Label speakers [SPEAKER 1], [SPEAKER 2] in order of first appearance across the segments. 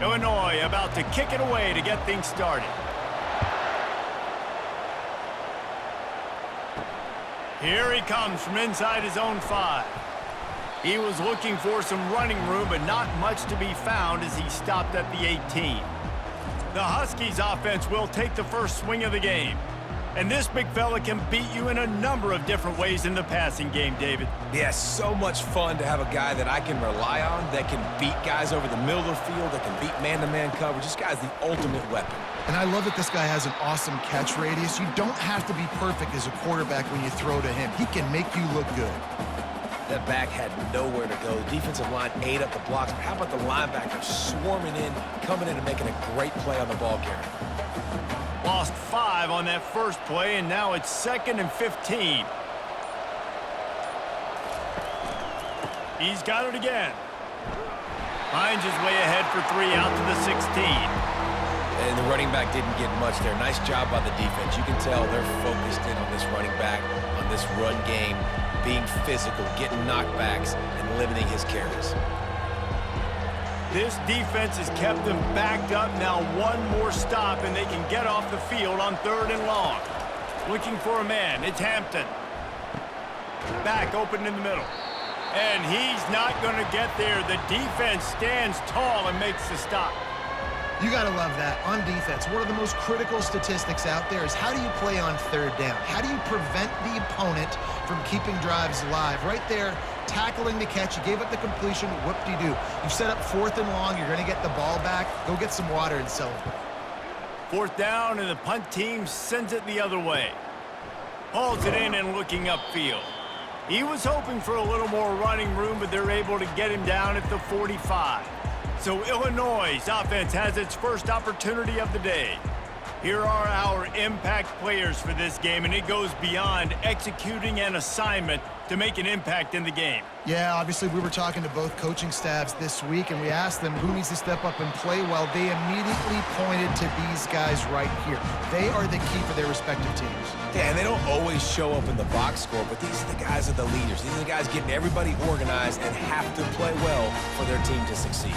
[SPEAKER 1] Illinois about to kick it away to get things started. Here he comes from inside his own 5. He was looking for some running room, but not much to be found as he stopped at the 18. The Huskies offense will take the first swing of the game. And this big fella can beat you in a number of different ways in the passing game, David.
[SPEAKER 2] Yeah, so much fun to have a guy that I can rely on, that can beat guys over the middle of the field, that can beat man-to-man coverage. This guy's the ultimate weapon.
[SPEAKER 3] And I love that this guy has an awesome catch radius. You don't have to be perfect as a quarterback when you throw to him. He can make you look good.
[SPEAKER 2] That back had nowhere to go. The defensive line ate up the blocks, but how about the linebacker swarming in, coming in and making a great play on the ball carrier?
[SPEAKER 1] Lost 5 on that first play, and now it's 2nd and 15. He's got it again. Finds his way ahead for 3 out to the 16.
[SPEAKER 2] And the running back didn't get much there. Nice job by the defense. You can tell they're focused in on this running back, on this run game, being physical, getting knockbacks, and limiting his carries.
[SPEAKER 1] This defense has kept them backed up. Now one more stop, and they can get off the field on 3rd and long. Looking for a man. It's Hampton. Back open in the middle. And he's not going to get there. The defense stands tall and makes the stop.
[SPEAKER 3] You got to love that. On defense, one of the most critical statistics out there is how do you play on 3rd down? How do you prevent the opponent from keeping drives alive? Right there, tackling the catch. You gave up the completion. Whoop-de-doo. You set up 4th and long. You're going to get the ball back. Go get some water and celebrate.
[SPEAKER 1] 4th down, and the punt team sends it the other way. Hauls it in and looking upfield. He was hoping for a little more running room, but they're able to get him down at the 45. So Illinois' offense has its first opportunity of the day. Here are our impact players for this game, and it goes beyond executing an assignment to make an impact in the game.
[SPEAKER 3] Yeah, obviously we were talking to both coaching staffs this week, and we asked them who needs to step up and play well. They immediately pointed to these guys right here. They are the key for their respective teams.
[SPEAKER 2] Yeah, and they don't always show up in the box score, but these are the guys that are the leaders. These are the guys getting everybody organized and have to play well for their team to succeed.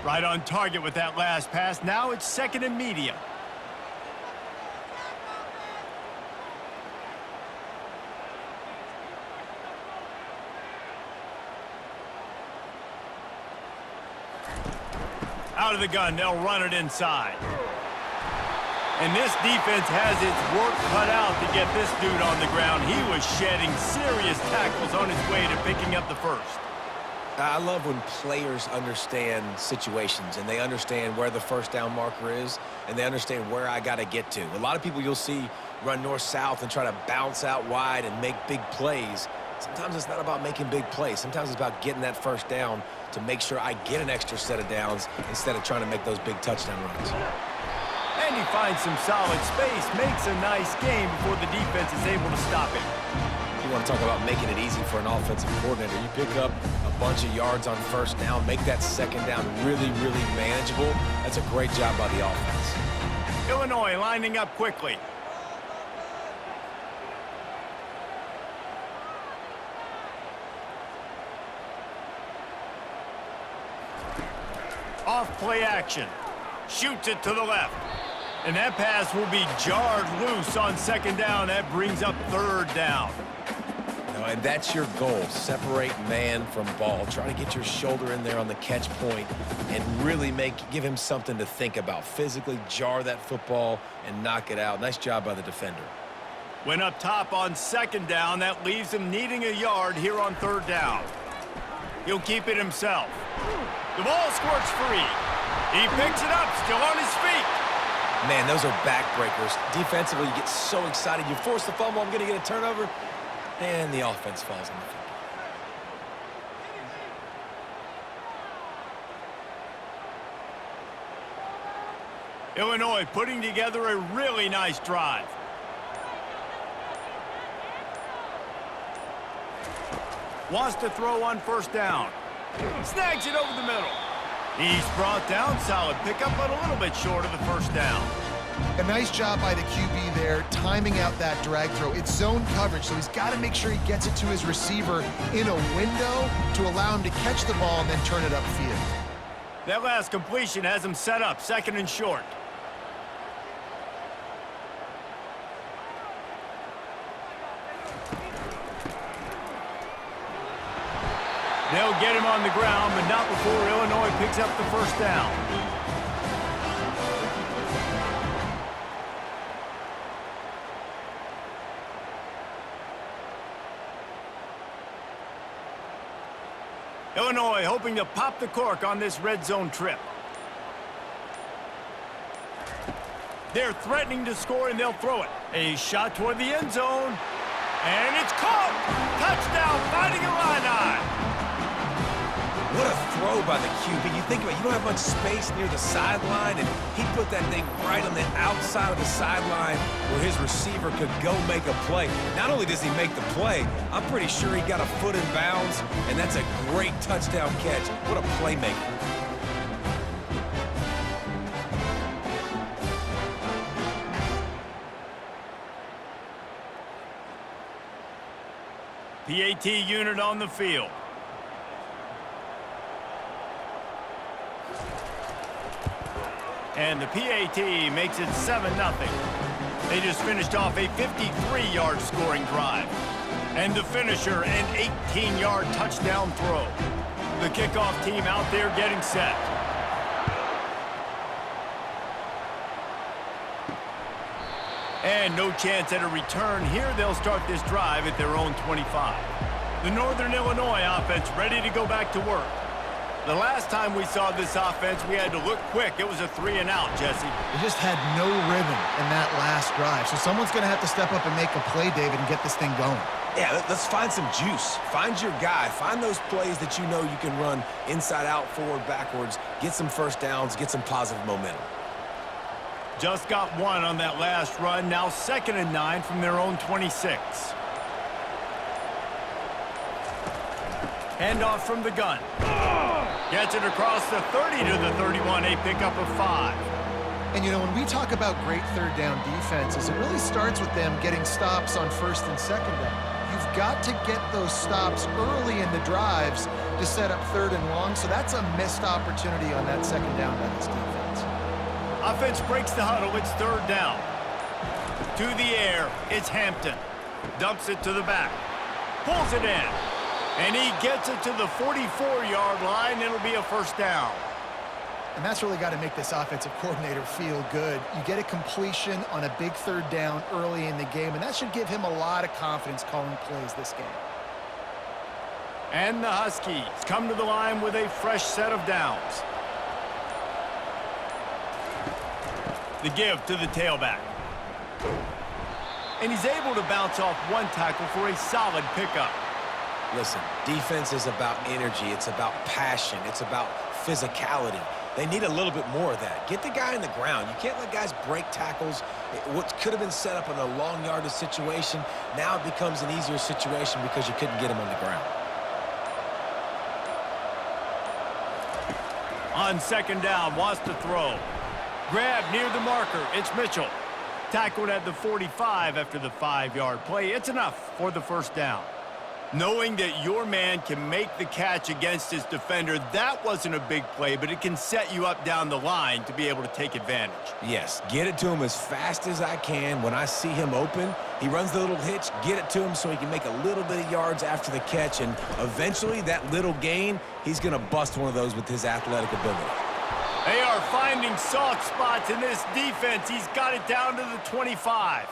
[SPEAKER 1] Right on target with that last pass. Now it's 2nd and medium. Out of the gun, they'll run it inside. And this defense has its work cut out to get this dude on the ground. He was shedding serious tackles on his way to picking up the first.
[SPEAKER 2] I love when players understand situations and they understand where the 1st down marker is and they understand where I got to get to. A lot of people you'll see run north-south and try to bounce out wide and make big plays. Sometimes it's not about making big plays. Sometimes it's about getting that 1st down to make sure I get an extra set of downs instead of trying to make those big touchdown runs.
[SPEAKER 1] And he finds some solid space, makes a nice game before the defense is able to stop him.
[SPEAKER 2] You want to talk about making it easy for an offensive coordinator. You pick up a bunch of yards on 1st down, make that 2nd down really, really manageable. That's a great job by the offense.
[SPEAKER 1] Illinois lining up quickly. Off play action. Shoots it to the left. And that pass will be jarred loose on 2nd down. That brings up 3rd down.
[SPEAKER 2] And that's your goal. Separate man from ball. Try to get your shoulder in there on the catch point and really give him something to think about. Physically jar that football and knock it out. Nice job by the defender.
[SPEAKER 1] Went up top on 2nd down. That leaves him needing a yard here on 3rd down. He'll keep it himself. The ball squirts free. He picks it up, still on his feet.
[SPEAKER 2] Man, those are backbreakers. Defensively, you get so excited. You force the fumble, I'm going to get a turnover. And the offense falls on the field.
[SPEAKER 1] Illinois putting together a really nice drive. Wants to throw on 1st down. Snags it over the middle. He's brought down. Solid pickup, but a little bit short of the 1st down.
[SPEAKER 3] A nice job by the QB there, timing out that drag throw. It's zone coverage, so he's got to make sure he gets it to his receiver in a window to allow him to catch the ball and then turn it upfield.
[SPEAKER 1] That last completion has them set up, 2nd and short. They'll get him on the ground, but not before Illinois picks up the first down. Illinois hoping to pop the cork on this red zone trip. They're threatening to score, and they'll throw it. A shot toward the end zone, and it's caught! Touchdown, Fighting Illini!
[SPEAKER 2] What a throw by the QB. You think about it, you don't have much space near the sideline, and he put that thing right on the outside of the sideline where his receiver could go make a play. Not only does he make the play, I'm pretty sure he got a foot in bounds, and that's a great touchdown catch. What a playmaker.
[SPEAKER 1] PAT unit on the field. And the PAT makes it 7-0. They just finished off a 53-yard scoring drive. And the finisher, an 18-yard touchdown throw. The kickoff team out there getting set. And no chance at a return. Here they'll start this drive at their own 25. The Northern Illinois offense ready to go back to work. The last time we saw this offense, we had to look quick. It was a 3-and-out, Jesse.
[SPEAKER 3] They just had no rhythm in that last drive. So someone's going to have to step up and make a play, David, and get this thing going.
[SPEAKER 2] Yeah, let's find some juice. Find your guy. Find those plays that you know you can run inside out, forward, backwards. Get some first downs. Get some positive momentum.
[SPEAKER 1] Just got one on that last run. Now 2nd and 9 from their own 26. Handoff from the gun. Gets it across the 30 to the 31, a pickup of 5.
[SPEAKER 3] And, you know, when we talk about great third down defenses, it really starts with them getting stops on 1st and 2nd down. You've got to get those stops early in the drives to set up 3rd and long, so that's a missed opportunity on that 2nd down by this defense.
[SPEAKER 1] Offense breaks the huddle. It's 3rd down. To the air, it's Hampton. Dumps it to the back. Pulls it in. And he gets it to the 44-yard line. It'll be a first down.
[SPEAKER 3] And that's really got to make this offensive coordinator feel good. You get a completion on a big 3rd down early in the game, and that should give him a lot of confidence calling plays this game.
[SPEAKER 1] And the Huskies come to the line with a fresh set of downs. The give to the tailback. And he's able to bounce off one tackle for a solid pickup.
[SPEAKER 2] Listen, defense is about energy. It's about passion. It's about physicality. They need a little bit more of that. Get the guy in the ground. You can't let guys break tackles. What could have been set up in a long yardage situation, now it becomes an easier situation because you couldn't get him on the ground.
[SPEAKER 1] On 2nd down, wants to throw. Grab near the marker. It's Mitchell. Tackled at the 45 after the 5-yard play. It's enough for the first down. Knowing that your man can make the catch against his defender, that wasn't a big play, but it can set you up down the line to be able to take advantage.
[SPEAKER 2] Yes, get it to him as fast as I can. When I see him open, he runs the little hitch, get it to him so he can make a little bit of yards after the catch, and eventually that little gain, he's going to bust one of those with his athletic ability.
[SPEAKER 1] They are finding soft spots in this defense. He's got it down to the 25.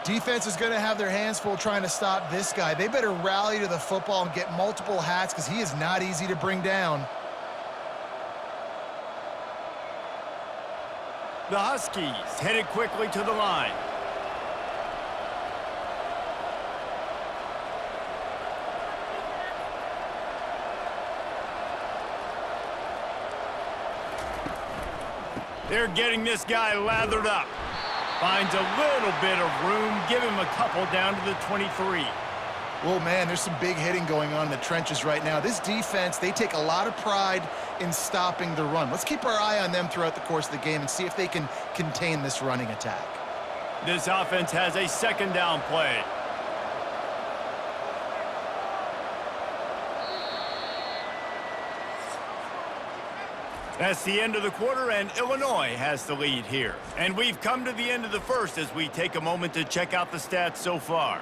[SPEAKER 3] Defense is going to have their hands full trying to stop this guy. They better rally to the football and get multiple hats because he is not easy to bring down.
[SPEAKER 1] The Huskies headed quickly to the line. They're getting this guy lathered up. Finds a little bit of room. Give him a couple down to the 23.
[SPEAKER 3] Well, man, there's some big hitting going on in the trenches right now. This defense, they take a lot of pride in stopping the run. Let's keep our eye on them throughout the course of the game and see if they can contain this running attack.
[SPEAKER 1] This offense has a 2nd down play. That's the end of the quarter, and Illinois has the lead here. And we've come to the end of the first as we take a moment to check out the stats so far.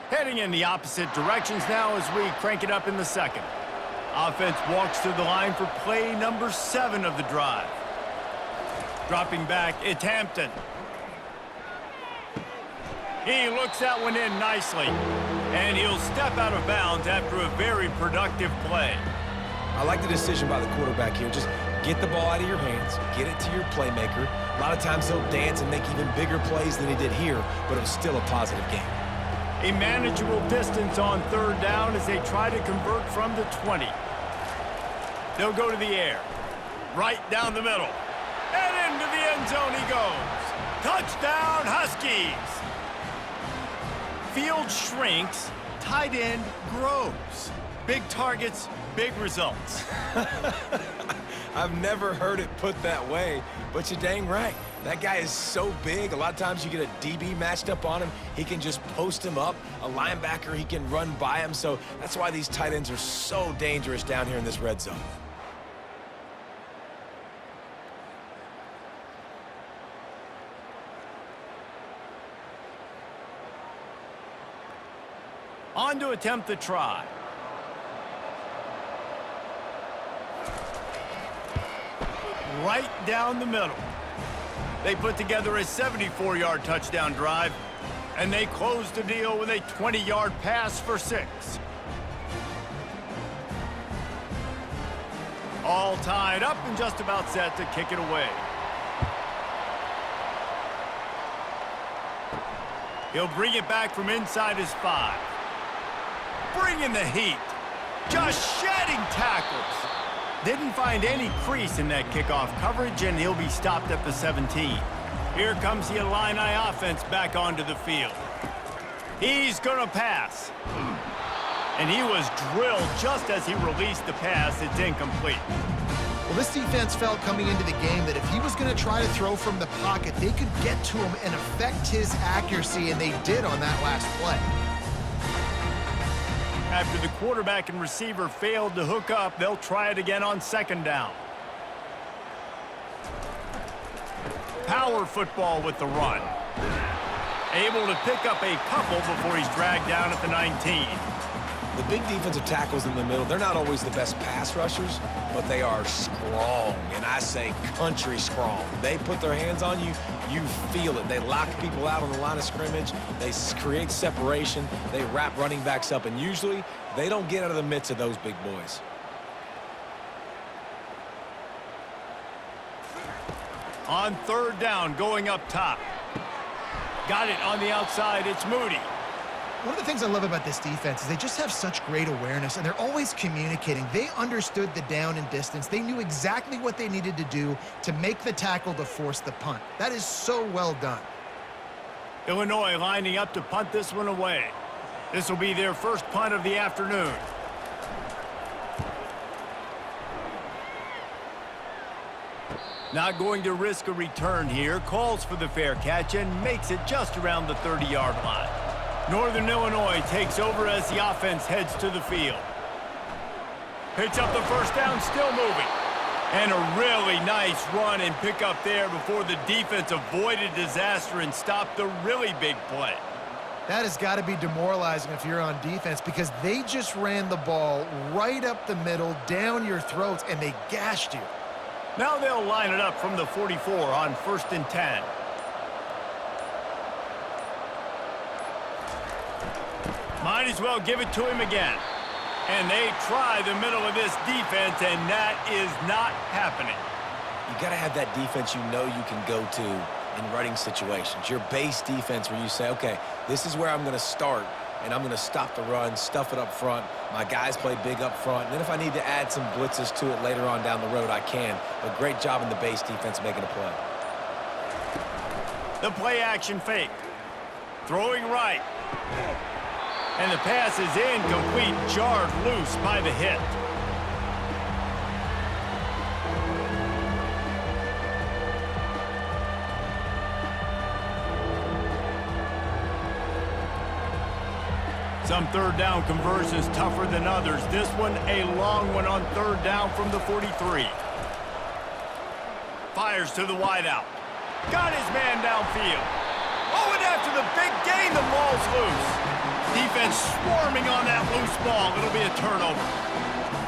[SPEAKER 1] Heading in the opposite directions now as we crank it up in the second. Offense walks to the line for play number 7 of the drive. Dropping back, it's Hampton. He looks that one in nicely. And he'll step out of bounds after a very productive play.
[SPEAKER 2] I like the decision by the quarterback here. Just get the ball out of your hands, get it to your playmaker. A lot of times he'll dance and make even bigger plays than he did here, but it was still a positive game.
[SPEAKER 1] A manageable distance on third down as they try to convert from the 20. They'll go to the air. Right down the middle. And into the end zone he goes. Touchdown, Huskies! Field shrinks, tight end grows. Big targets, big results.
[SPEAKER 2] I've never heard it put that way, but you're dang right. That guy is so big. A lot of times you get a DB matched up on him. He can just post him up. A linebacker, he can run by him. So that's why these tight ends are so dangerous down here in this red zone.
[SPEAKER 1] On to attempt the try. Right down the middle. They put together a 74-yard touchdown drive, and they close the deal with a 20-yard pass for 6. All tied up and just about set to kick it away. He'll bring it back from inside his 5. Bringing the heat. Just shedding tackles. Didn't find any crease in that kickoff coverage, and he'll be stopped at the 17. Here comes the Illini offense back onto the field. He's going to pass. And he was drilled just as he released the pass. It's incomplete.
[SPEAKER 3] Well, this defense felt coming into the game that if he was going to try to throw from the pocket, they could get to him and affect his accuracy, and they did on that last play.
[SPEAKER 1] After the quarterback and receiver failed to hook up, they'll try it again on second down. Power football with the run. Able to pick up a couple before he's dragged down at the 19.
[SPEAKER 2] The big defensive tackles in the middle, they're not always the best pass rushers, but they are strong, and I say country strong. They put their hands on you, you feel it. They lock people out on the line of scrimmage. They create separation. They wrap running backs up, and usually they don't get out of the midst of those big boys.
[SPEAKER 1] On third down, going up top. Got it on the outside, it's Moody.
[SPEAKER 3] One of the things I love about this defense is they just have such great awareness, and they're always communicating. They understood the down and distance. They knew exactly what they needed to do to make the tackle to force the punt. That is so well done.
[SPEAKER 1] Illinois lining up to punt this one away. This will be their first punt of the afternoon. Not going to risk a return here. Calls for the fair catch and makes it just around the 30-yard line. Northern Illinois takes over as the offense heads to the field. Picks up the first down, still moving. And a really nice run and pick up there before the defense avoided disaster and stopped the really big play.
[SPEAKER 3] That has got to be demoralizing if you're on defense, because they just ran the ball right up the middle, down your throats, and they gashed you.
[SPEAKER 1] Now they'll line it up from the 44 on 1st and 10. Might as well give it to him again. And they try the middle of this defense, and that is not happening.
[SPEAKER 2] You got to have that defense you know you can go to in running situations. Your base defense where you say, okay, this is where I'm going to start, and I'm going to stop the run, stuff it up front. My guys play big up front. And then if I need to add some blitzes to it later on down the road, I can. But great job in the base defense making a play.
[SPEAKER 1] The play action fake. Throwing right. And the pass is incomplete, jarred loose by the hit. Some third down conversions tougher than others. This one, a long one on third down from the 43. Fires to the wideout. Got his man downfield. Oh, and after the big gain, the ball's loose. Defense swarming on that loose ball. It'll be a turnover.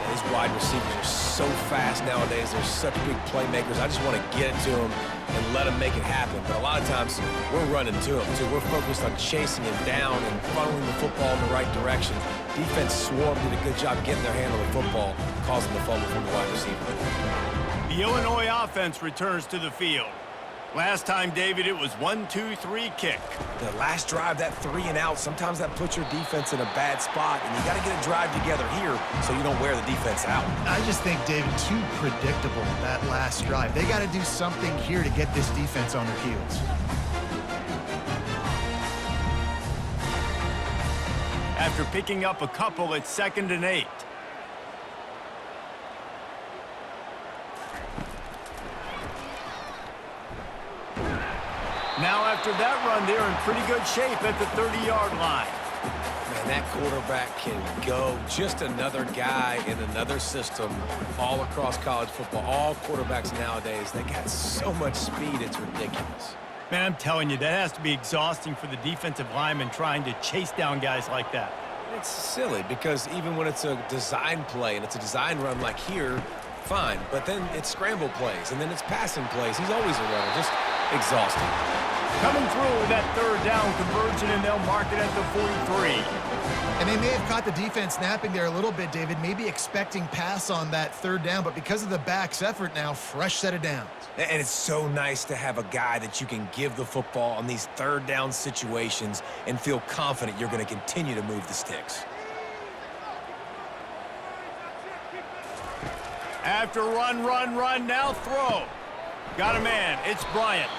[SPEAKER 2] These wide receivers are so fast nowadays. They're such big playmakers. I just want to get it to them and let them make it happen. But a lot of times, we're running to them, too. We're focused on chasing him down and funneling the football in the right direction. Defense swarmed, did a good job getting their hand on the football, causing the fumble from the wide receiver.
[SPEAKER 1] The Illinois offense returns to the field. Last time, David, it was 1-2-3 kick.
[SPEAKER 2] The last drive, that 3 and out, sometimes that puts your defense in a bad spot, and you got to get a drive together here so you don't wear the defense out.
[SPEAKER 3] I just think, David, too predictable, that last drive. They got to do something here to get this defense on their heels.
[SPEAKER 1] After picking up a couple, it's 2nd and 8. Now after that run, they're in pretty good shape at the 30-yard line.
[SPEAKER 2] Man, that quarterback can go. Just another guy in another system all across college football. All quarterbacks nowadays, they got so much speed, it's ridiculous.
[SPEAKER 1] Man, I'm telling you, that has to be exhausting for the defensive lineman trying to chase down guys like that.
[SPEAKER 2] It's silly because even when it's a design play and it's a design run like here, fine. But then it's scramble plays, and then it's passing plays. He's always a runner. Just exhausting.
[SPEAKER 1] Coming through with that third down conversion, and they'll mark it at the 43.
[SPEAKER 3] And they may have caught the defense snapping there a little bit, David, maybe expecting pass on that third down, but because of the back's effort now, fresh set of downs.
[SPEAKER 2] And it's so nice to have a guy that you can give the football on these third down situations and feel confident you're going to continue to move the sticks.
[SPEAKER 1] After run, now throw. Got a man. It's Bryant.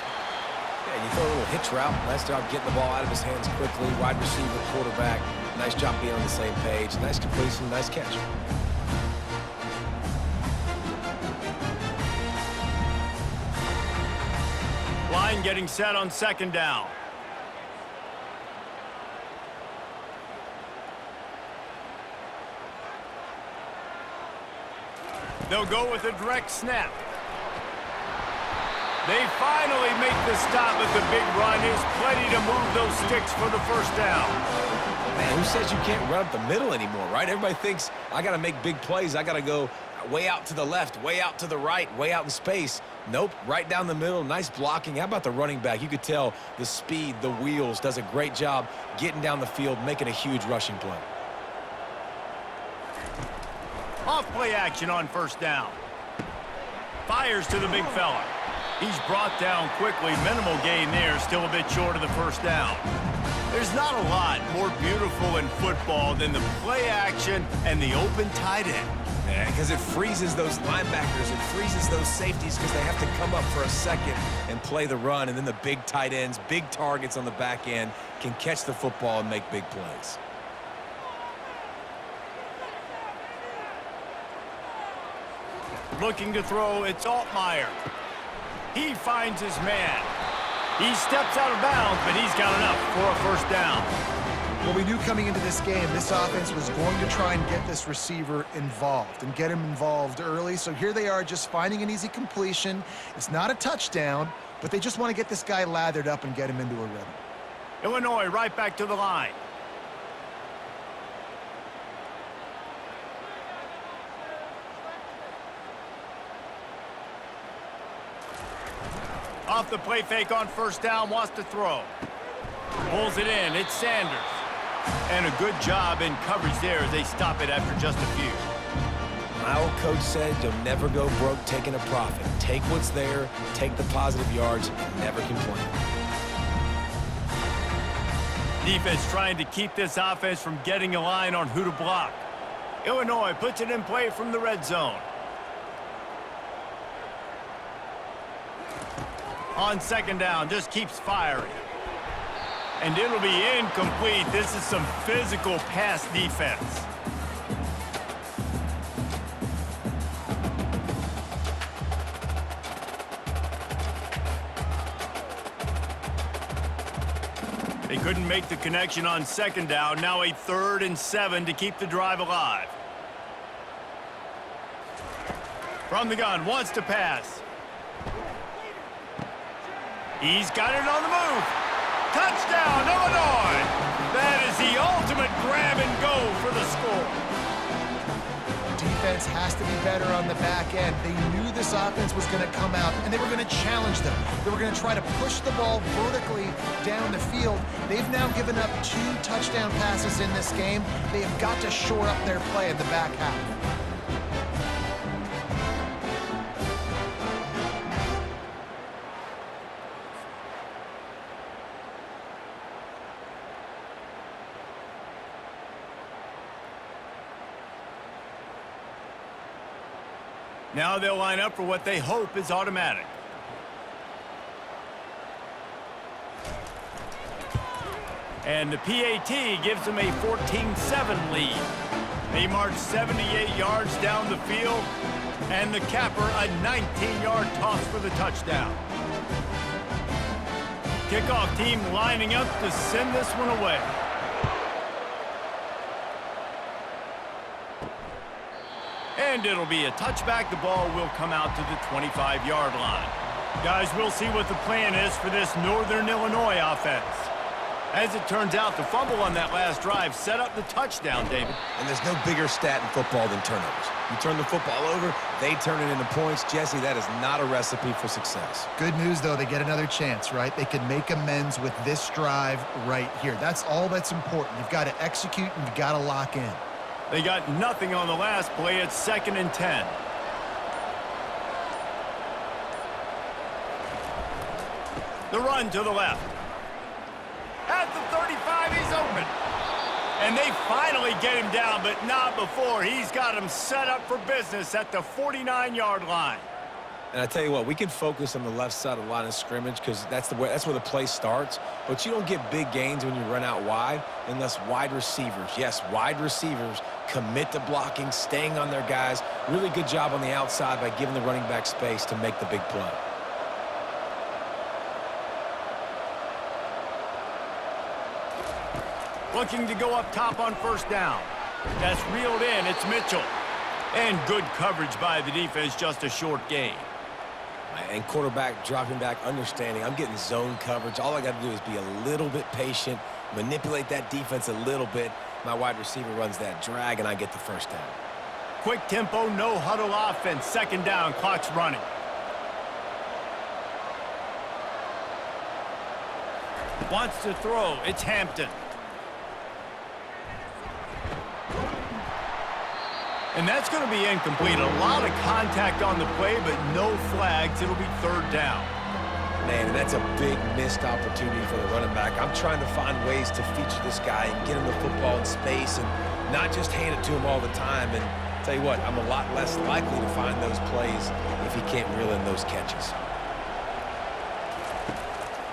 [SPEAKER 2] Yeah, you throw a little hitch route. Nice job getting the ball out of his hands quickly. Wide receiver, quarterback. Nice job being on the same page. Nice completion, nice catch.
[SPEAKER 1] Line getting set on 2nd down. They'll go with a direct snap. They finally make the stop, but the big run is plenty to move those sticks for the first down.
[SPEAKER 2] Man, who says you can't run up the middle anymore, right? Everybody thinks I got to make big plays. I got to go way out to the left, way out to the right, way out in space. Nope, right down the middle, nice blocking. How about the running back? You could tell the speed, the wheels, does a great job getting down the field, making a huge rushing play.
[SPEAKER 1] Off play action on 1st down. Fires to the big fella. He's brought down quickly. Minimal gain there, still a bit short of the 1st down. There's not a lot more beautiful in football than the play action and the open tight end.
[SPEAKER 2] Yeah, because it freezes those linebackers. It freezes those safeties because they have to come up for a second and play the run. And then the big tight ends, big targets on the back end can catch the football and make big plays.
[SPEAKER 1] Looking to throw, it's Altmaier. He finds his man. He steps out of bounds, but he's got enough for a 1st down.
[SPEAKER 3] Well, we knew coming into this game, this offense was going to try and get this receiver involved and get him involved early. So here they are just finding an easy completion. It's not a touchdown, but they just want to get this guy lathered up and get him into a rhythm.
[SPEAKER 1] Illinois right back to the line. Off the play fake on 1st down, wants to throw. Pulls it in, it's Sanders. And a good job in coverage there as they stop it after just a few.
[SPEAKER 2] My old coach said you'll never go broke taking a profit. Take what's there, take the positive yards, and never complain.
[SPEAKER 1] Defense trying to keep this offense from getting a line on who to block. Illinois puts it in play from the red zone. On 2nd down, just keeps firing. And it'll be incomplete. This is some physical pass defense. They couldn't make the connection on second down. Now a 3rd and 7 to keep the drive alive. From the gun, wants to pass. He's got it on the move. Touchdown, Illinois! That is the ultimate grab and go for the score.
[SPEAKER 3] Defense has to be better on the back end. They knew this offense was going to come out, and they were going to challenge them. They were going to try to push the ball vertically down the field. They've now given up 2 touchdown passes in this game. They have got to shore up their play in the back half.
[SPEAKER 1] Now they'll line up for what they hope is automatic. And the PAT gives them a 14-7 lead. They march 78 yards down the field, and the capper a 19-yard toss for the touchdown. Kickoff team lining up to send this one away. And it'll be a touchback. The ball will come out to the 25-yard line. Guys, we'll see what the plan is for this Northern Illinois offense. As it turns out, the fumble on that last drive set up the touchdown, David.
[SPEAKER 2] And there's no bigger stat in football than turnovers. You turn the football over, they turn it into points. Jesse, that is not a recipe for success.
[SPEAKER 3] Good news, though, they get another chance, right? They can make amends with this drive right here. That's all that's important. You've got to execute and you've got to lock in.
[SPEAKER 1] They got nothing on the last play. It's 2nd and 10. The run to the left. At the 35, he's open. And they finally get him down, but not before. He's got him set up for business at the 49-yard line.
[SPEAKER 2] And I tell you what, we can focus on the left side of the line of scrimmage because that's where the play starts. But you don't get big gains when you run out wide unless wide receivers, yes, wide receivers, commit to blocking, staying on their guys. Really good job on the outside by giving the running back space to make the big play.
[SPEAKER 1] Looking to go up top on 1st down. That's reeled in. It's Mitchell. And good coverage by the defense, just a short gain.
[SPEAKER 2] And quarterback dropping back, understanding I'm getting zone coverage. All I got to do is be a little bit patient, manipulate that defense a little bit. My wide receiver runs that drag, and I get the 1st down.
[SPEAKER 1] Quick tempo, no huddle offense. 2nd down, clock's running. Wants to throw. It's Hampton. And that's going to be incomplete. A lot of contact on the play, but no flags. It'll be 3rd down.
[SPEAKER 2] Man, and that's a big missed opportunity for the running back. I'm trying to find ways to feature this guy and get him the football in space and not just hand it to him all the time. And tell you what, I'm a lot less likely to find those plays if he can't reel in those catches.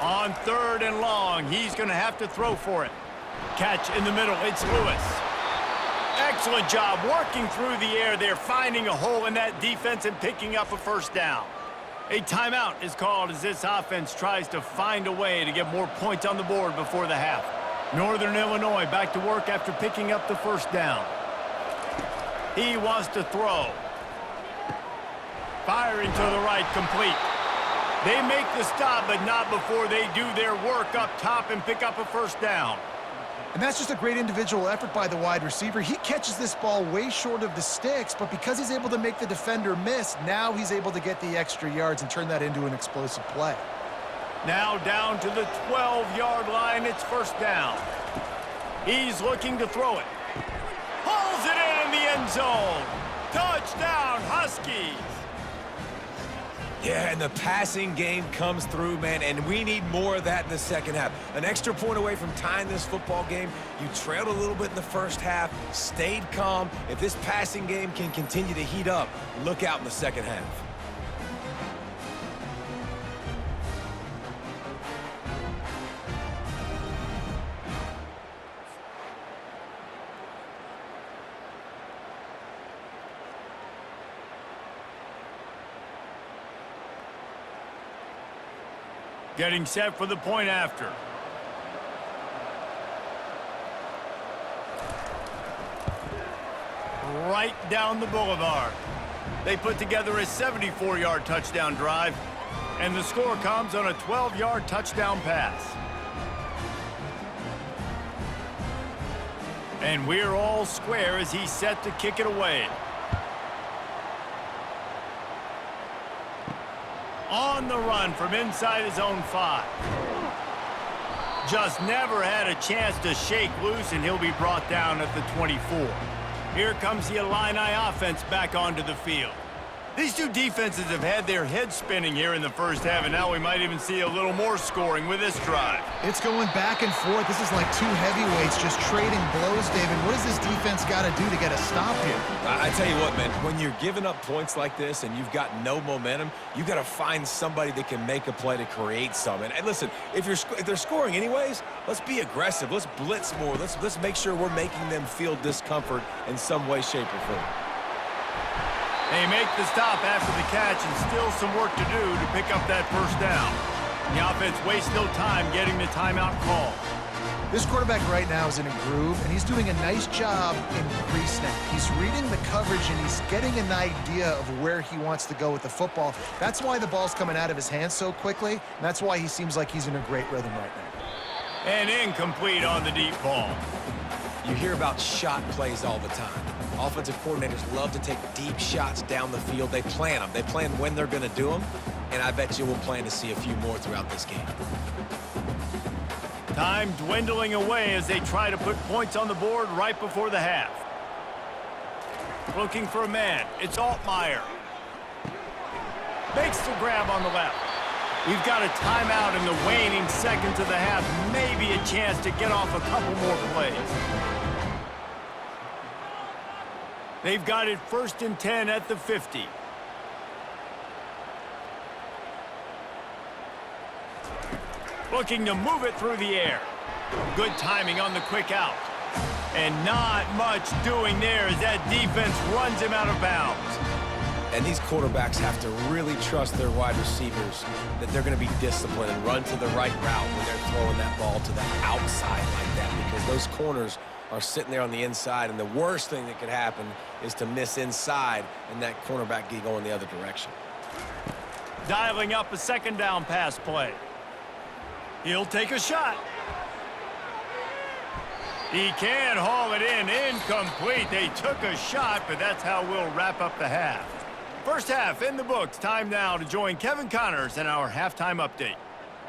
[SPEAKER 1] On 3rd and long, he's going to have to throw for it. Catch in the middle. It's Lewis. Excellent job working through the air there, finding a hole in that defense and picking up a 1st down. A timeout is called as this offense tries to find a way to get more points on the board before the half. Northern Illinois back to work after picking up the 1st down. He wants to throw. Firing to the right, complete. They make the stop, but not before they do their work up top and pick up a 1st down.
[SPEAKER 3] And that's just a great individual effort by the wide receiver. He catches this ball way short of the sticks, but because he's able to make the defender miss, now he's able to get the extra yards and turn that into an explosive play.
[SPEAKER 1] Now down to the 12-yard line. It's 1st down. He's looking to throw it. Pulls it in the end zone. Touchdown, Huskies.
[SPEAKER 2] Yeah, and the passing game comes through, man, and we need more of that in the 2nd half. An extra point away from tying this football game. You trailed a little bit in the 1st half, stayed calm. If this passing game can continue to heat up, look out in the 2nd half.
[SPEAKER 1] Getting set for the point after. right down the boulevard. They put together a 74-yard touchdown drive, and the score comes on a 12-yard touchdown pass. And we're all square as he's set to kick it away. On the run from inside his own 5. Just never had a chance to shake loose, and he'll be brought down at the 24. Here comes the Illini offense back onto the field. These two defenses have had their heads spinning here in the first half, and now we might even see a little more scoring with this drive.
[SPEAKER 3] It's going back and forth. This is like two heavyweights just trading blows, David. What does this defense got to do to get a stop here?
[SPEAKER 2] I tell you what, man, when you're giving up points like this and you've got no momentum, you've got to find somebody that can make a play to create some. And listen, if they're scoring anyways, let's be aggressive. Let's blitz more. Let's make sure we're making them feel discomfort in some way, shape, or form.
[SPEAKER 1] They make the stop after the catch, and still some work to do to pick up that first down. The offense wastes no time getting the timeout call.
[SPEAKER 3] This quarterback right now is in a groove, and he's doing a nice job in pre-snap. He's reading the coverage, and he's getting an idea of where he wants to go with the football. That's why the ball's coming out of his hands so quickly, and that's why he seems like he's in a great rhythm right now.
[SPEAKER 1] And incomplete on the deep ball.
[SPEAKER 2] You hear about shot plays all the time. Offensive coordinators love to take deep shots down the field. They plan them. They plan when they're going to do them, and I bet you we'll plan to see a few more throughout this game.
[SPEAKER 1] Time dwindling away as they try to put points on the board right before the half. Looking for a man. It's Altmaier. Makes the grab on the left. We've got a timeout in the waning seconds of the half. Maybe a chance to get off a couple more plays. They've got it 1st and 10 at the 50. Looking to move it through the air. Good timing on the quick out. And not much doing there as that defense runs him out of bounds.
[SPEAKER 2] And these quarterbacks have to really trust their wide receivers that they're going to be disciplined and run to the right route when they're throwing that ball to the outside like that, because those corners are sitting there on the inside, and the worst thing that could happen is to miss inside and that cornerback get going the other direction.
[SPEAKER 1] Dialing up a second down pass play. He'll take a shot. He can haul it in. Incomplete. They took a shot, but that's how we'll wrap up the half. First half in the books. Time now to join Kevin Connors in our halftime update.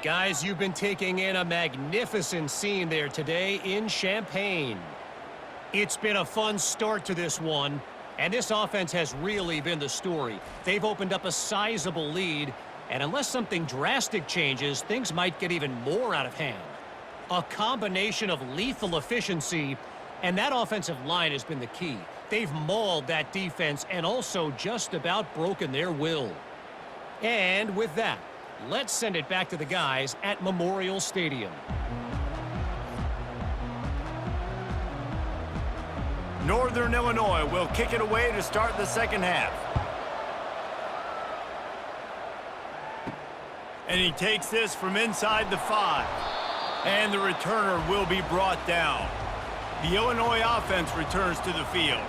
[SPEAKER 4] Guys, you've been taking in a magnificent scene there today in Champaign. It's been a fun start to this one, and this offense has really been the story. They've opened up a sizable lead, and unless something drastic changes, things might get even more out of hand. A combination of lethal efficiency, and that offensive line has been the key. They've mauled that defense and also just about broken their will. And with that, let's send it back to the guys at Memorial Stadium.
[SPEAKER 1] Northern Illinois will kick it away to start the second half. And he takes this from inside the 5. And the returner will be brought down. The Illinois offense returns to the field.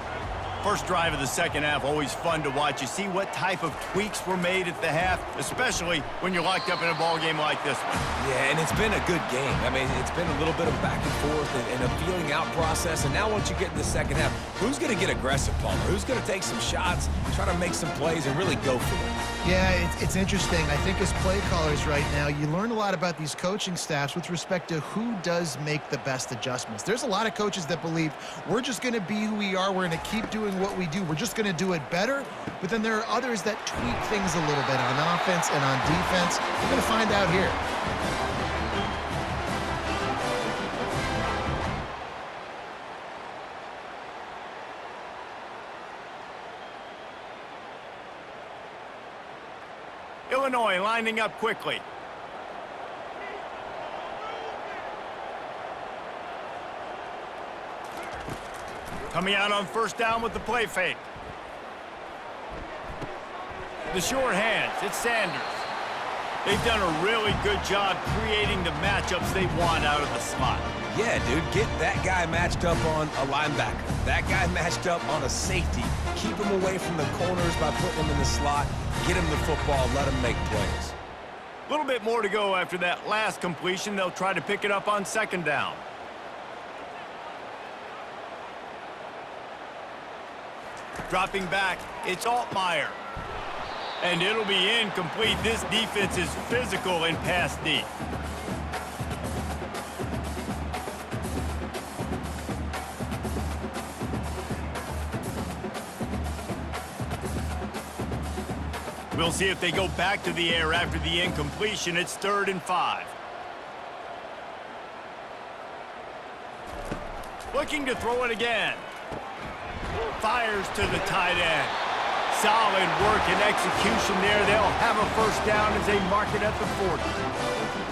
[SPEAKER 1] First drive of the second half, always fun to watch. You see what type of tweaks were made at the half, especially when you're locked up in a ball game like this one.
[SPEAKER 2] Yeah, and it's been a good game. I mean, it's been a little bit of back and forth and a feeling out process. And now once you get in the second half, who's going to get aggressive, Palmer? Who's going to take some shots, try to make some plays, and really go for it?
[SPEAKER 3] Yeah, it's interesting. I think as play callers right now, you learn a lot about these coaching staffs with respect to who does make the best adjustments. There's a lot of coaches that believe we're just going to be who we are. We're going to keep doing what we do. We're just going to do it better. But then there are others that tweak things a little bit on offense and on defense. We're going to find out here.
[SPEAKER 1] Illinois lining up quickly. Coming out on first down with the play fake. The short hands, it's Sanders. They've done a really good job creating the matchups they want out of the slot.
[SPEAKER 2] Yeah, dude, get that guy matched up on a linebacker. That guy matched up on a safety. Keep him away from the corners by putting him in the slot. Get him the football, let him make plays.
[SPEAKER 1] A little bit more to go after that last completion. They'll try to pick it up on second down. Dropping back, it's Altmaier. And it'll be incomplete. This defense is physical and pass deep. We'll see if they go back to the air after the incompletion. It's 3rd and 5. Looking to throw it again. Fires to the tight end. Solid work and execution there. They'll have a first down as they mark it at the 40.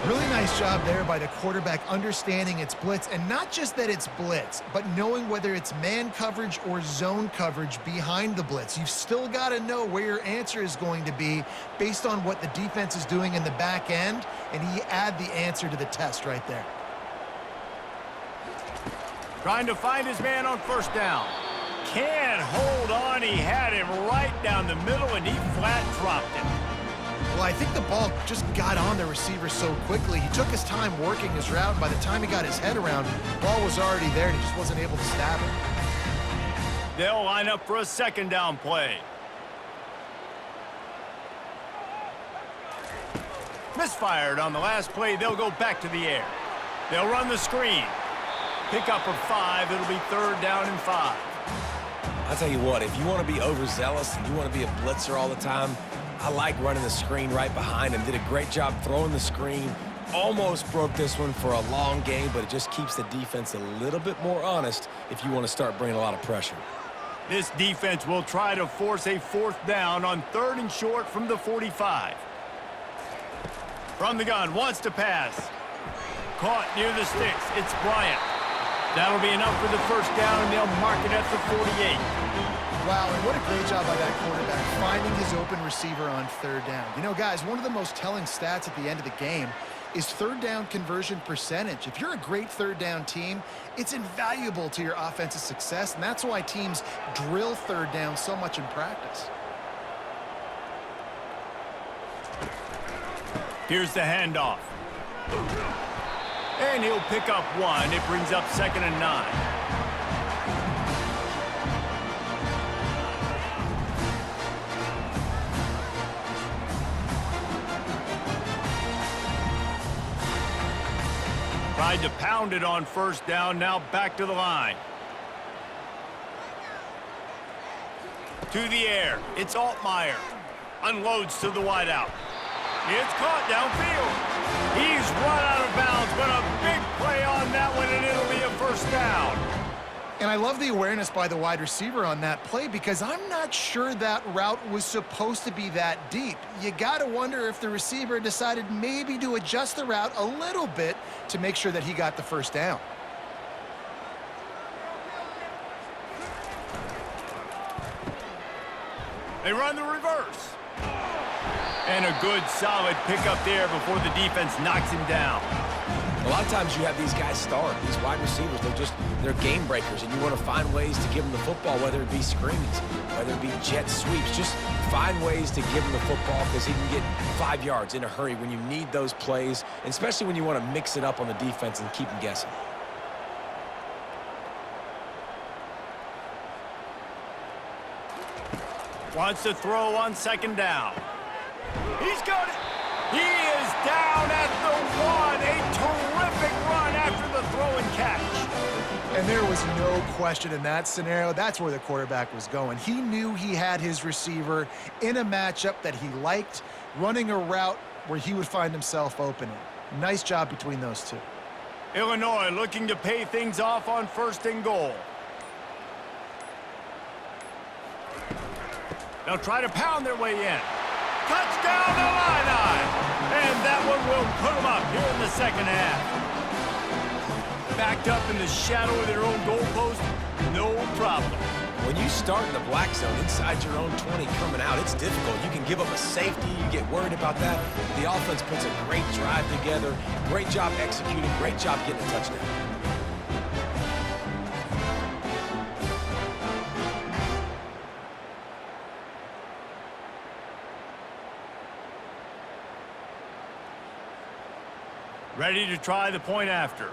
[SPEAKER 3] Really nice job there by the quarterback understanding it's blitz, and not just that it's blitz, but knowing whether it's man coverage or zone coverage behind the blitz. You've still got to know where your answer is going to be based on what the defense is doing in the back end, and he add the answer to the test right there.
[SPEAKER 1] Trying to find his man on first down. Can't hold on. He had him right down the middle, and he flat dropped it.
[SPEAKER 3] Well, I think the ball just got on the receiver so quickly. He took his time working his route, and by the time he got his head around, the ball was already there, and he just wasn't able to stab it.
[SPEAKER 1] They'll line up for a second down play. Misfired on the last play. They'll go back to the air. They'll run the screen. Pick up of 5. It'll be 3rd down and 5.
[SPEAKER 2] I'll tell you what, if you want to be overzealous and you want to be a blitzer all the time, I like running the screen right behind him. Did a great job throwing the screen. Almost broke this one for a long game, but it just keeps the defense a little bit more honest if you want to start bringing a lot of pressure.
[SPEAKER 1] This defense will try to force a 4th down on 3rd and short from the 45. From the gun, wants to pass. Caught near the sticks. It's Bryant. That'll be enough for the first down, and they'll mark it at the 48.
[SPEAKER 3] Wow, and what a great job by that quarterback, finding his open receiver on 3rd down. You know, guys, one of the most telling stats at the end of the game is 3rd down conversion percentage. If you're a great 3rd down team, it's invaluable to your offensive success, and that's why teams drill 3rd down so much in practice.
[SPEAKER 1] Here's the handoff. And he'll pick up 1. It brings up 2nd and 9. Tried to pound it on first down, now back to the line. To the air, it's Altmaier. Unloads to the wideout. It's caught downfield. He's run out of bounds, but a big play on that one, and it'll be a first down.
[SPEAKER 3] And I love the awareness by the wide receiver on that play, because I'm not sure that route was supposed to be that deep. You got to wonder if the receiver decided maybe to adjust the route a little bit to make sure that he got the first down.
[SPEAKER 1] They run the reverse. And a good, solid pickup there before the defense knocks him down.
[SPEAKER 2] A lot of times you have these guys start, these wide receivers, they're game breakers, and you want to find ways to give them the football, whether it be screens, whether it be jet sweeps. Just find ways to give him the football, because he can get 5 yards in a hurry when you need those plays, and especially when you want to mix it up on the defense and keep them guessing.
[SPEAKER 1] Wants to throw on second down. He's got it. He is down at the 1. A terrific run after the throw and catch.
[SPEAKER 3] And there was no question in that scenario. That's where the quarterback was going. He knew he had his receiver in a matchup that he liked, running a route where he would find himself open. Nice job between those two.
[SPEAKER 1] Illinois looking to pay things off on 1st and goal. They'll try to pound their way in. Touchdown, Illini! And that one will put them up here in the second half. Backed up in the shadow of their own goalpost, no problem.
[SPEAKER 2] When you start in the black zone inside your own 20 coming out, it's difficult. You can give up a safety. You get worried about that. The offense puts a great drive together. Great job executing. Great job getting a touchdown.
[SPEAKER 1] Ready to try the point after.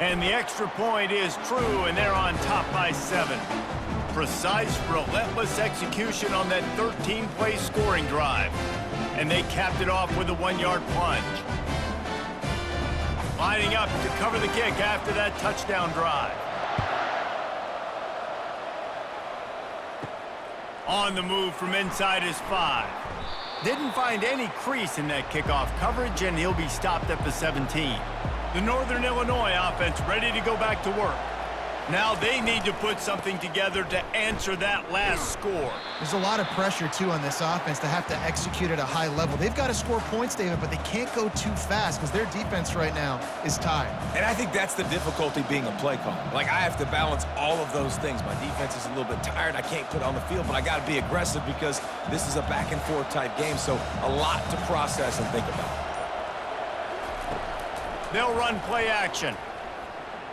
[SPEAKER 1] And the extra point is true, and they're on top by 7. Precise, relentless execution on that 13-play scoring drive. And they capped it off with a 1-yard plunge. Lining up to cover the kick after that touchdown drive. On the move from inside his 5. Didn't find any crease in that kickoff coverage, and he'll be stopped at the 17. The Northern Illinois offense ready to go back to work. Now they need to put something together to answer that last score.
[SPEAKER 3] There's a lot of pressure, too, on this offense to have to execute at a high level. They've got to score points, David, but they can't go too fast because their defense right now is tired.
[SPEAKER 2] And I think that's the difficulty being a play caller. Like, I have to balance all of those things. My defense is a little bit tired. I can't put it on the field, but I got to be aggressive because this is a back-and-forth type game, so a lot to process and think about.
[SPEAKER 1] They'll run play action.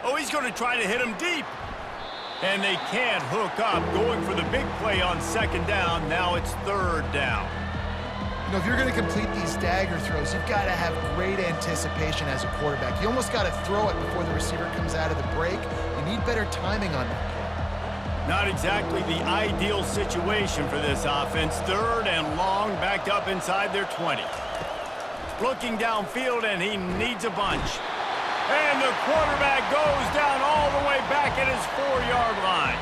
[SPEAKER 1] Oh, he's going to try to hit him deep. And they can't hook up, going for the big play on 2nd down. Now it's 3rd down.
[SPEAKER 3] You know, if you're going to complete these dagger throws, you've got to have great anticipation as a quarterback. You almost got to throw it before the receiver comes out of the break. You need better timing on that play.
[SPEAKER 1] Not exactly the ideal situation for this offense. 3rd and long, backed up inside their 20. Looking downfield, and he needs a bunch. And the quarterback goes down all the way back at his 4-yard line.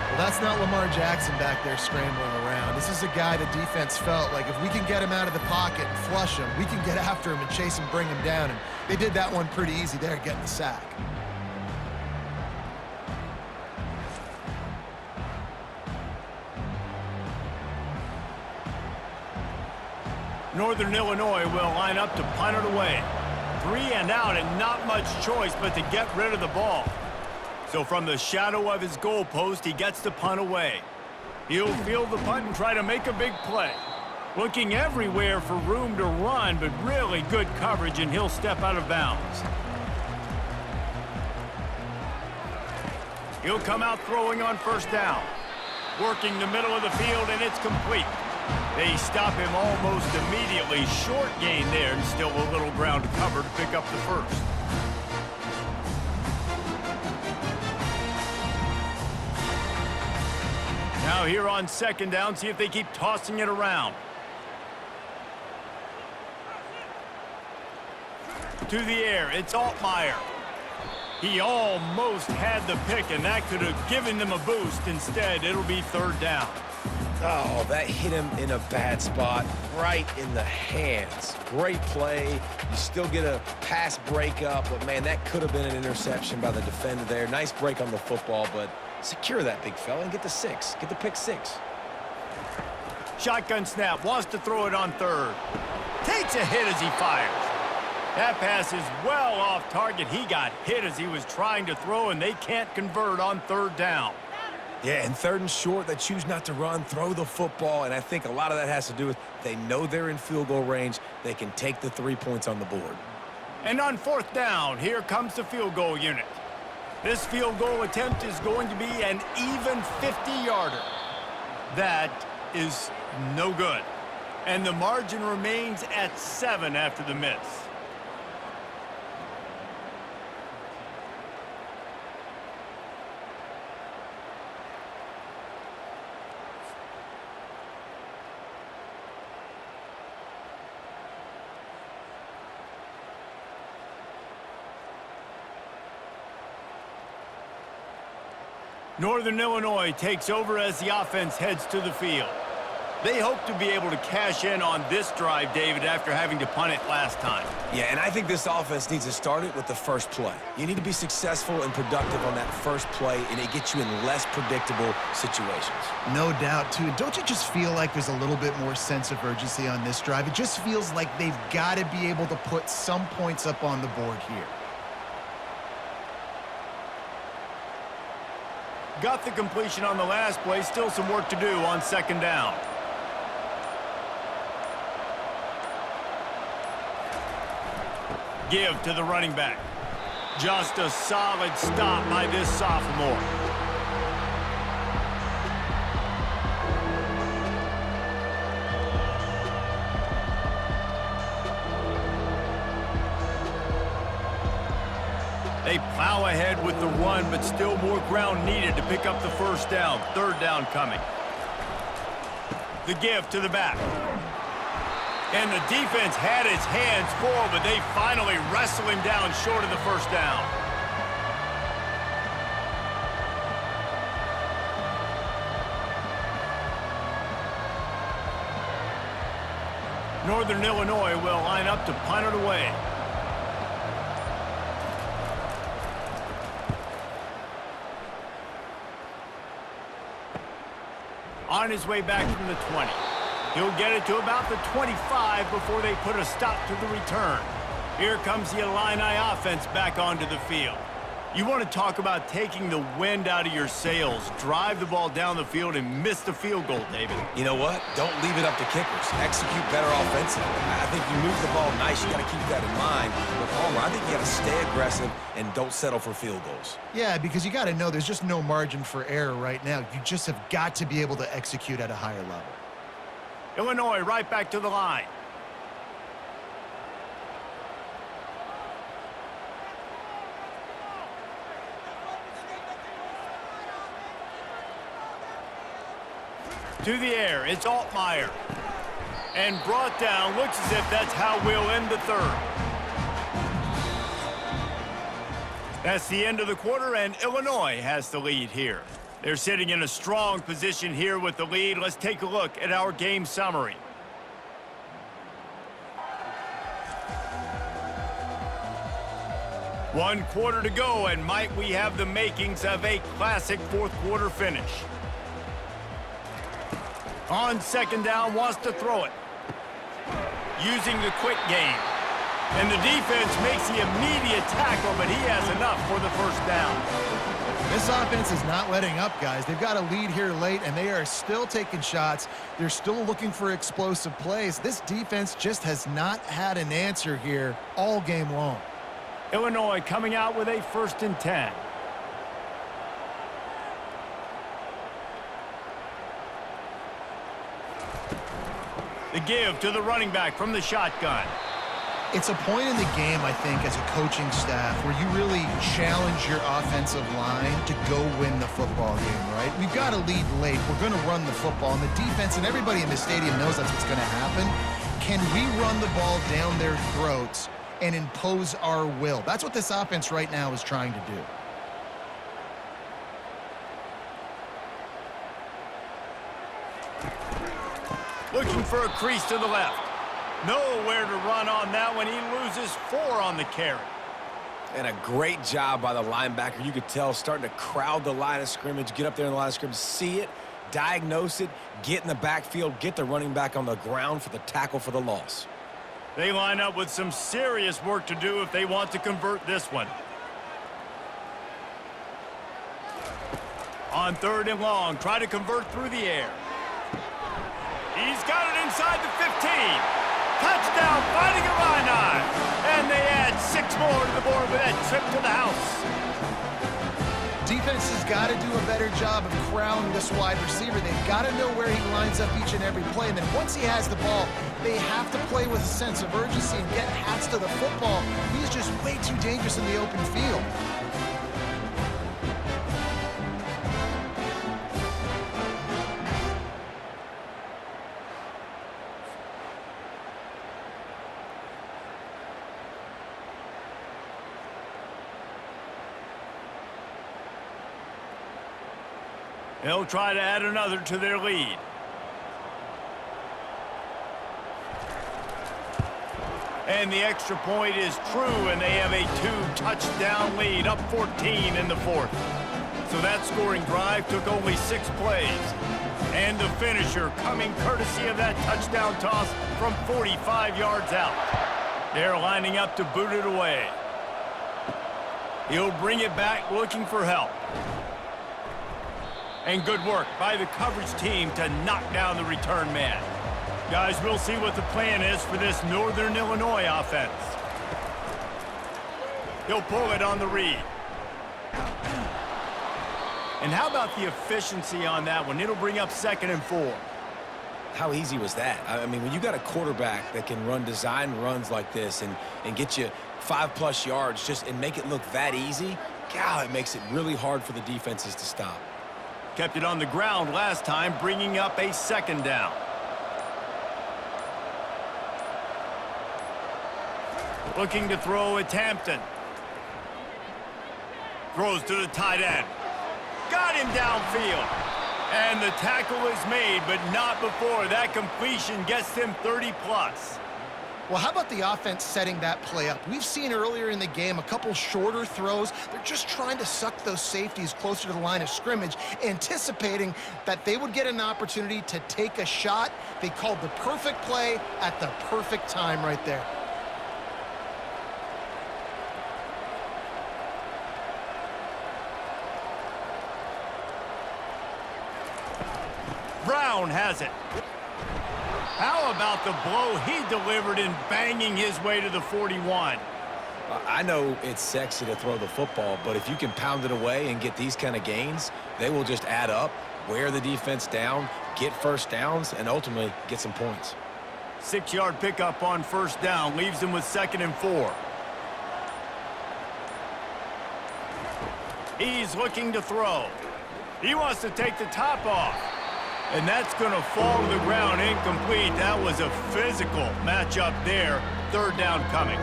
[SPEAKER 3] Well, that's not Lamar Jackson back there scrambling around. This is a guy the defense felt like if we can get him out of the pocket and flush him, we can get after him and chase him, bring him down. And they did that one pretty easy there, getting the sack.
[SPEAKER 1] Northern Illinois will line up to punt it away. 3 and out, and not much choice but to get rid of the ball. So from the shadow of his goalpost, he gets the punt away. He'll field the punt and try to make a big play. Looking everywhere for room to run, but really good coverage, and he'll step out of bounds. He'll come out throwing on 1st down. Working the middle of the field, and it's complete. They stop him almost immediately. Short gain there, and still a little ground to cover to pick up the 1st. Now here on 2nd down, see if they keep tossing it around. To the air, it's Altmaier. He almost had the pick, and that could have given them a boost. Instead, it'll be 3rd down.
[SPEAKER 2] Oh, that hit him in a bad spot, right in the hands. Great play. You still get a pass breakup, but, man, that could have been an interception by the defender there. Nice break on the football, but secure that big fella and get the 6. Get the pick 6.
[SPEAKER 1] Shotgun snap, wants to throw it on 3rd. Takes a hit as he fires. That pass is well off target. He got hit as he was trying to throw, and they can't convert on 3rd down.
[SPEAKER 2] Yeah, and 3rd and short, they choose not to run, throw the football, and I think a lot of that has to do with they know they're in field goal range. They can take the 3 points on the board.
[SPEAKER 1] And on 4th down, here comes the field goal unit. This field goal attempt is going to be an even 50-yarder. That is no good. And the margin remains at 7 after the miss. Northern Illinois takes over as the offense heads to the field. They hope to be able to cash in on this drive, David, after having to punt it last time.
[SPEAKER 2] Yeah, and I think this offense needs to start it with the first play. You need to be successful and productive on that first play, and it gets you in less predictable situations.
[SPEAKER 3] No doubt, too. Don't you just feel like there's a little bit more sense of urgency on this drive? It just feels like they've got to be able to put some points up on the board here.
[SPEAKER 1] got the completion on the last play. Still some work to do on second down. Give to the running back. Just a solid stop by this sophomore. They plow ahead with the run, but still more ground needed to pick up the first down. Third down coming. The give to the back. And the defense had its hands full, but they finally wrestle him down short of the first down. Northern Illinois will line up to punt it away. On his way back from the 20. He'll get it to about the 25 before they put a stop to the return. Here comes the Illini offense back onto the field. You want to talk about taking the wind out of your sails. Drive the ball down the field and miss the field goal, David.
[SPEAKER 2] You know what? Don't leave it up to kickers. Execute better offensively. I think you move the ball nice. You got to keep that in mind. But Palmer, I think you got to stay aggressive and don't settle for field goals.
[SPEAKER 3] Yeah, because you got to know there's just no margin for error right now. You just have got to be able to execute at a higher level.
[SPEAKER 1] Illinois right back to the line. To the air, it's Altmaier. And brought down, looks as if that's how we'll end the third. That's the end of the quarter, and Illinois has the lead here. They're sitting in a strong position here with the lead. Let's take a look at our game summary. One quarter to go, and might we have the makings of a classic fourth quarter finish. On second down, wants to throw it. Using the quick game. And the defense makes the immediate tackle, but he has enough for the first down.
[SPEAKER 3] This offense is not letting up, guys. They've got a lead here late, and they are still taking shots. They're still looking for explosive plays. This defense just has not had an answer here all game long.
[SPEAKER 1] Illinois coming out with a 1st and 10. The give to the running back from the shotgun.
[SPEAKER 3] It's a point in the game, I think, as a coaching staff where you really challenge your offensive line to go win the football game, right? We've got to lead late. We're going to run the football, and the defense and everybody in the stadium knows that's what's going to happen. Can we run the ball down their throats and impose our will? That's what this offense right now is trying to do.
[SPEAKER 1] Looking for a crease to the left. Nowhere to run on that one. He loses 4 on the carry.
[SPEAKER 2] And a great job by the linebacker. You could tell starting to crowd the line of scrimmage, get up there in the line of scrimmage, see it, diagnose it, get in the backfield, get the running back on the ground for the tackle for the loss.
[SPEAKER 1] They line up with some serious work to do if they want to convert this one. On 3rd and long, try to convert through the air. He's got it inside the 15. Touchdown, fighting Illini. And they add 6 more to the board with that trip to the house.
[SPEAKER 3] Defense has got to do a better job of crowding this wide receiver. They've got to know where he lines up each and every play. And then once he has the ball, they have to play with a sense of urgency and get paths to the football. He's just way too dangerous in the open field.
[SPEAKER 1] They'll try to add another to their lead. And the extra point is true, and they have a 2-touchdown lead, up 14 in the 4th. So that scoring drive took only 6 plays. And the finisher coming courtesy of that touchdown toss from 45 yards out. They're lining up to boot it away. He'll bring it back looking for help. And good work by the coverage team to knock down the return man. Guys, we'll see what the plan is for this Northern Illinois offense. He'll pull it on the read. And how about the efficiency on that one? It'll bring up 2nd and 4.
[SPEAKER 2] How easy was that? I mean, when you got a quarterback that can run design runs like this and get you 5+ yards just and make it look that easy, God, it makes it really hard for the defenses to stop.
[SPEAKER 1] Kept it on the ground last time, bringing up a 2nd down. Looking to throw at Hampton. Throws to the tight end. Got him downfield. And the tackle is made, but not before that completion gets them 30+.
[SPEAKER 3] Well, how about the offense setting that play up? We've seen earlier in the game a couple shorter throws. They're just trying to suck those safeties closer to the line of scrimmage, anticipating that they would get an opportunity to take a shot. They called the perfect play at the perfect time right there.
[SPEAKER 1] Brown has it. How about the blow he delivered in banging his way to the 41?
[SPEAKER 2] I know it's sexy to throw the football, but if you can pound it away and get these kind of gains, they will just add up, wear the defense down, get first downs, and ultimately get some points.
[SPEAKER 1] 6-yard pickup on 1st down leaves them with 2nd and 4. He's looking to throw. He wants to take the top off. And that's going to fall to the ground incomplete. That was a physical matchup there. 3rd down coming.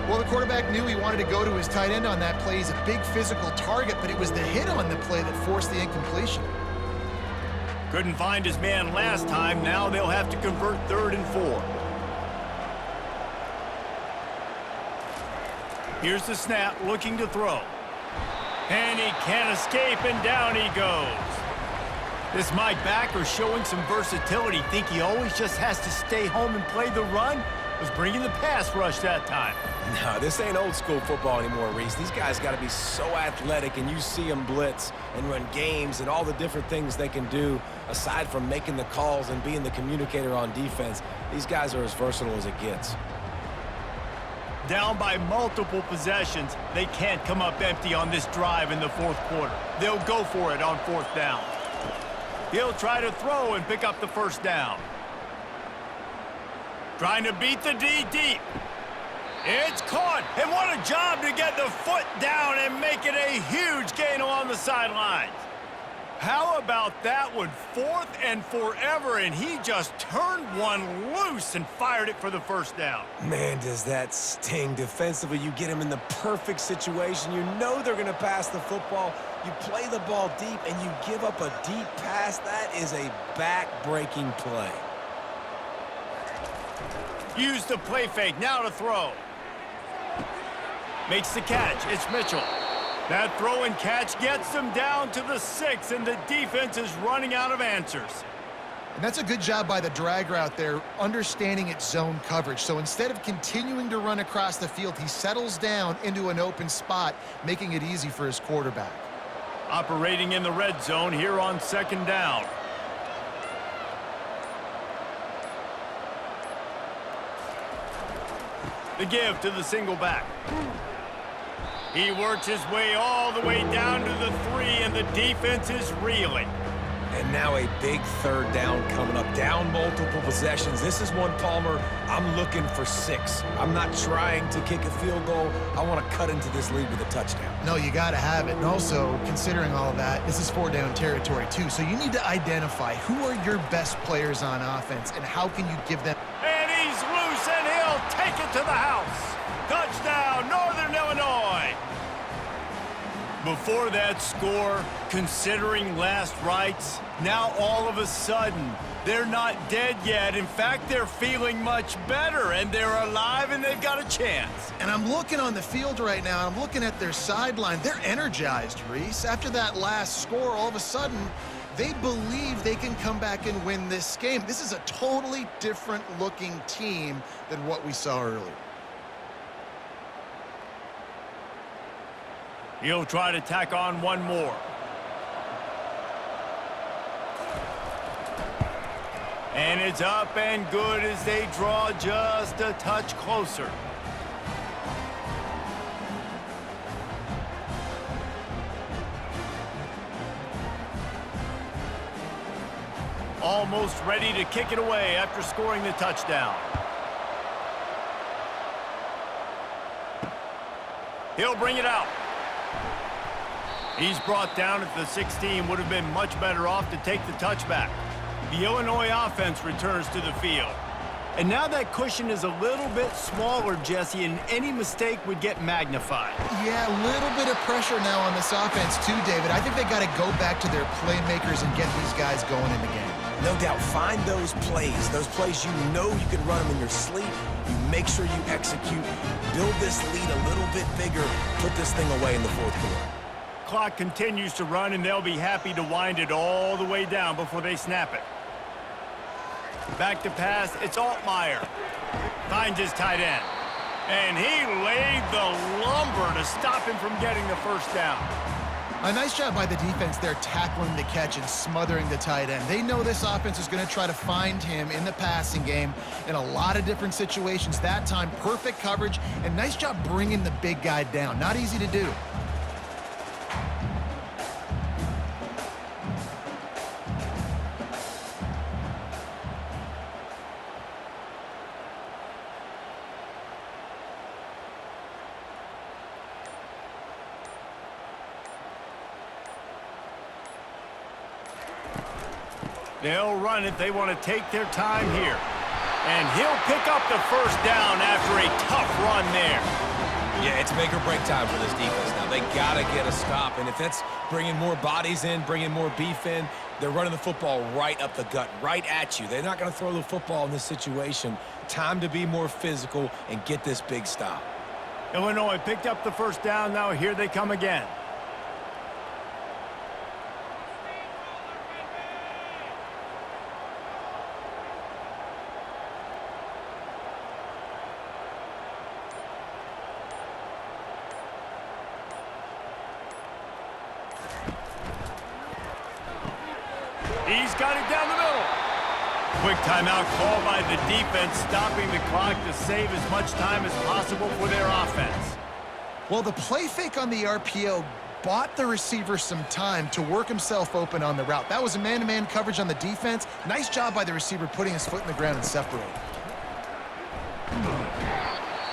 [SPEAKER 3] Well, the quarterback knew he wanted to go to his tight end on that play. He's a big physical target, but it was the hit on the play that forced the incompletion.
[SPEAKER 1] Couldn't find his man last time. Now they'll have to convert 3rd and 4. Here's the snap, looking to throw. And he can't escape, and down he goes. This Mike backer showing some versatility. Think he always just has to stay home and play the run? Was bringing the pass rush that time.
[SPEAKER 2] No, this ain't old school football anymore, Reese. These guys got to be so athletic, and you see them blitz and run games and all the different things they can do aside from making the calls and being the communicator on defense. These guys are as versatile as it gets.
[SPEAKER 1] Down by multiple possessions, they can't come up empty on this drive in the 4th quarter. They'll go for it on 4th down. He'll try to throw and pick up the 1st down. Trying to beat the D deep. It's caught, and what a job to get the foot down and make it a huge gain along the sidelines. How about that one? 4th and forever, and he just turned one loose and fired it for the 1st down.
[SPEAKER 2] Man, does that sting defensively. You get him in the perfect situation. You know they're going to pass the football. You play the ball deep, and you give up a deep pass. That is a back-breaking play.
[SPEAKER 1] Use the play fake, now to throw. Makes the catch, it's Mitchell. That throw and catch gets them down to the 6, and the defense is running out of answers.
[SPEAKER 3] And that's a good job by the drag route there, understanding its zone coverage. So instead of continuing to run across the field, he settles down into an open spot, making it easy for his quarterback.
[SPEAKER 1] Operating in the red zone here on 2nd down. The give to the single back. He works his way all the way down to the 3, and the defense is reeling.
[SPEAKER 2] And now a big 3rd down coming up. Down multiple possessions. This is one, Palmer, I'm looking for 6. I'm not trying to kick a field goal. I want to cut into this lead with a touchdown.
[SPEAKER 3] No, you got to have it. And also, considering all of that, this is 4-down territory, too. So you need to identify who are your best players on offense and how can you give them...
[SPEAKER 1] And he's loose, and he'll take it to the house. Touchdown, Northern Illinois. Before that score, considering last rites, now all of a sudden, they're not dead yet. In fact, they're feeling much better, and they're alive, and they've got a chance.
[SPEAKER 3] And I'm looking on the field right now, I'm looking at their sideline. They're energized, Reese. After that last score, all of a sudden, they believe they can come back and win this game. This is a totally different looking team than what we saw earlier.
[SPEAKER 1] He'll try to tack on one more. And it's up and good as they draw just a touch closer. Almost ready to kick it away after scoring the touchdown. He'll bring it out. He's brought down at the 16. Would have been much better off to take the touchback. The Illinois offense returns to the field. And now that cushion is a little bit smaller, Jesse, and any mistake would get magnified.
[SPEAKER 3] Yeah, a little bit of pressure now on this offense too, David. I think they got to go back to their playmakers and get these guys going in the game.
[SPEAKER 2] No doubt, find those plays you know you can run them in your sleep. You make sure you execute, build this lead a little bit bigger, put this thing away in the fourth quarter.
[SPEAKER 1] Clock continues to run, and they'll be happy to wind it all the way down before they snap it. Back to pass, it's Altmaier. Finds his tight end. And he laid the lumber to stop him from getting the first down.
[SPEAKER 3] A nice job by the defense there tackling the catch and smothering the tight end. They know this offense is going to try to find him in the passing game in a lot of different situations. That time, perfect coverage, and nice job bringing the big guy down. Not easy to do.
[SPEAKER 1] They'll run it. They want to take their time here. And he'll pick up the first down after a tough run there.
[SPEAKER 2] Yeah, it's make or break time for this defense now. They got to get a stop. And if that's bringing more bodies in, bringing more beef in, they're running the football right up the gut, right at you. They're not going to throw the football in this situation. Time to be more physical and get this big stop.
[SPEAKER 1] Illinois picked up the first down. Now here they come again. He's got it down the middle. Quick timeout called by the defense, stopping the clock to save as much time as possible for their offense.
[SPEAKER 3] Well, the play fake on the RPO bought the receiver some time to work himself open on the route. That was a man-to-man coverage on the defense. Nice job by the receiver putting his foot in the ground and separating.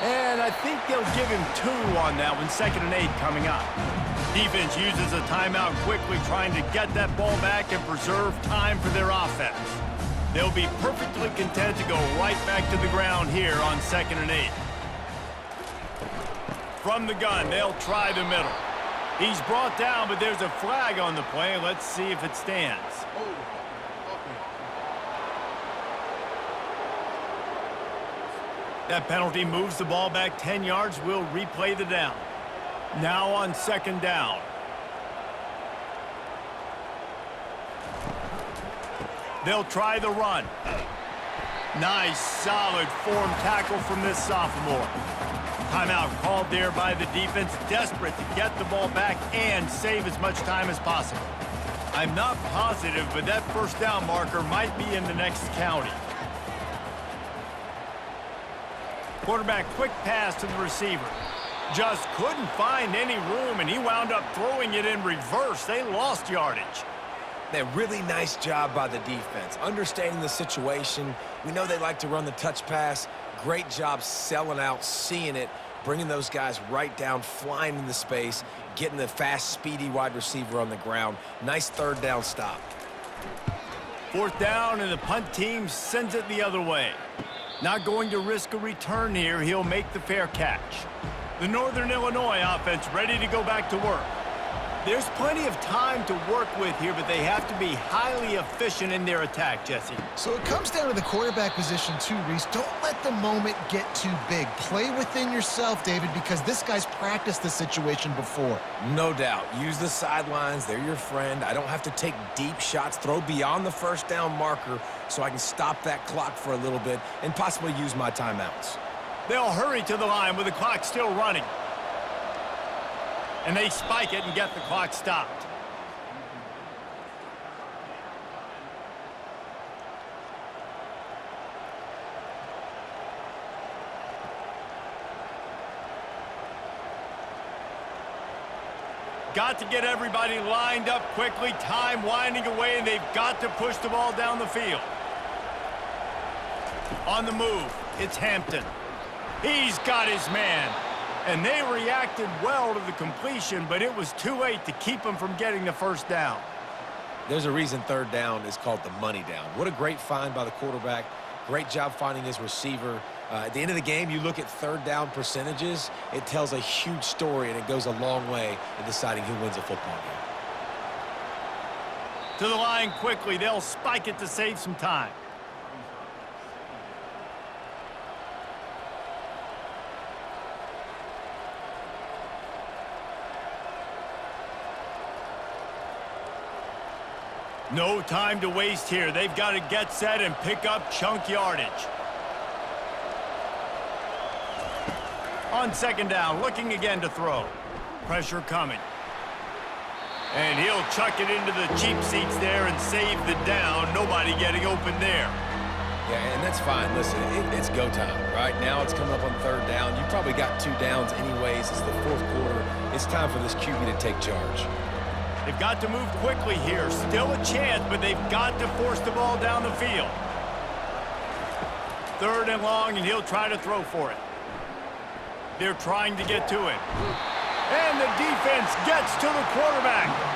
[SPEAKER 1] And I think they'll give him 2 on that one, 2nd and 8 coming up. Defense uses a timeout quickly, trying to get that ball back and preserve time for their offense. They'll be perfectly content to go right back to the ground here on 2nd and 8. From the gun, they'll try the middle. He's brought down, but there's a flag on the play. Let's see if it stands. That penalty moves the ball back 10 yards. We'll replay the down. Now on 2nd down. They'll try the run. Nice, solid form tackle from this sophomore. Timeout called there by the defense, desperate to get the ball back and save as much time as possible. I'm not positive, but that first down marker might be in the next county. Quarterback quick pass to the receiver. Just couldn't find any room, and he wound up throwing it in reverse. They lost yardage.
[SPEAKER 2] That really nice job by the defense, understanding the situation. We know they like to run the touch pass. Great job selling out, seeing it, bringing those guys right down, flying into space, getting the fast, speedy wide receiver on the ground. Nice 3rd down stop.
[SPEAKER 1] 4th down, and the punt team sends it the other way. Not going to risk a return here. He'll make the fair catch. The Northern Illinois offense ready to go back to work. There's plenty of time to work with here, but they have to be highly efficient in their attack, Jesse.
[SPEAKER 3] So it comes down to the quarterback position too, Reese. Don't let the moment get too big. Play within yourself, David, because this guy's practiced this situation before.
[SPEAKER 2] No doubt. Use the sidelines. They're your friend. I don't have to take deep shots, throw beyond the first down marker so I can stop that clock for a little bit and possibly use my timeouts.
[SPEAKER 1] They'll hurry to the line with the clock still running. And they spike it and get the clock stopped. got to get everybody lined up quickly, time winding away, and they've got to push the ball down the field. On the move, it's Hampton. He's got his man. And they reacted well to the completion, but it was too late to keep them from getting the first down.
[SPEAKER 2] There's a reason third down is called the money down. What a great find by the quarterback. Great job finding his receiver. At the end of the game, you look at third down percentages, it tells a huge story, and it goes a long way in deciding who wins a football game.
[SPEAKER 1] To the line quickly. They'll spike it to save some time. No time to waste here. They've got to get set and pick up chunk yardage. On second down, looking again to throw. Pressure coming. And he'll chuck it into the cheap seats there and save the down. Nobody getting open there.
[SPEAKER 2] Yeah, and that's fine. Listen, it's go time, right? Now it's coming up on third down. You probably got 2 downs anyways. It's the fourth quarter. It's time for this QB to take charge.
[SPEAKER 1] They've got to move quickly here. Still a chance, but they've got to force the ball down the field. Third and long, and he'll try to throw for it. They're trying to get to it. And the defense gets to the quarterback.